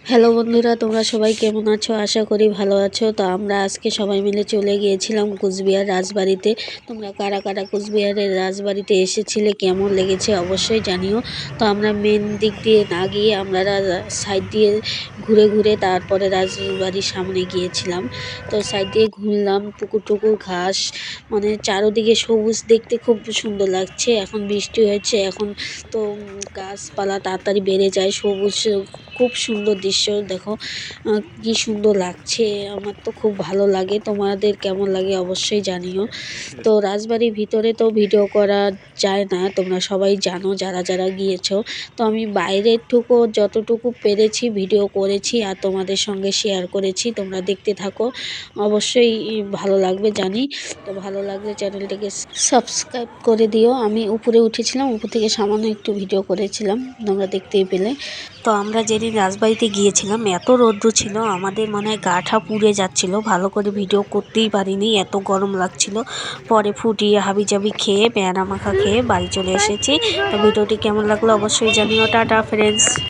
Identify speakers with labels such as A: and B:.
A: Hello বন্ধুরা, তোমরা সবাই কেমন আছো? আশা করি ভালো আছো। তো আমরা আজকে সবাই মিলে চলে গিয়েছিলাম কোচবিহার রাজবাড়িতে। তোমরা কারা কারা কোচবিহারের রাজবাড়িতে এসেছিলে, কেমন লেগেছে অবশ্যই জানিও। তো আমরা মেন দিক দিয়ে না গিয়ে আমরা সাইড দিয়ে ঘুরে ঘুরে তারপরে রাজবাড়ির সামনে গিয়েছিলাম। তো সাইড দিয়ে ঘুরলাম, পুকুর টুকুর ঘাস, মানে চারোদিকে সবুজ, দেখতে খুব সুন্দর লাগছে। এখন বৃষ্টি হয়েছে, এখন তো গাছপালা তাড়াতাড়ি বেড়ে যায়, সবুজ, খুব সুন্দর দৃশ্য। দেখো কি সুন্দর লাগছে, আমার তো খুব ভালো লাগে। তোমাদের কেমন লাগে অবশ্যই জানিও। তো রাজবাড়ির ভিতরে তো ভিডিও করা যায় না, তোমরা সবাই জানো যারা যারা গিয়েছো। তো আমি বাইরের যতটুকু পেরেছি ভিডিও করেছি আর তোমাদের সঙ্গে শেয়ার করেছি। তোমরা দেখতে থাকো, অবশ্যই ভালো লাগবে জানি। তো ভালো লাগলে চ্যানেলটাকে সাবস্ক্রাইব করে দিও। আমি উপরে উঠেছিলাম, উপর থেকে সামান্য একটু ভিডিও করেছিলাম, তোমরা দেখতেই পেলে। তো আমরা যেদিন রাজবাড়িতে গিয়েছিলাম এত রৌদ্র ছিল, আমাদের মনে হয় গা-ঠা পুড়ে যাচ্ছিল, ভালো করে ভিডিও করতেই পারিনি, এত গরম লাগছিল। পরে ফুটিয়ে হাবিজাবি খেয়ে, পেয়ারা মাখা খেয়ে বাড়ি চলে এসেছি। তো ভিডিওটি কেমন লাগলো অবশ্যই জানিও। Tata friends.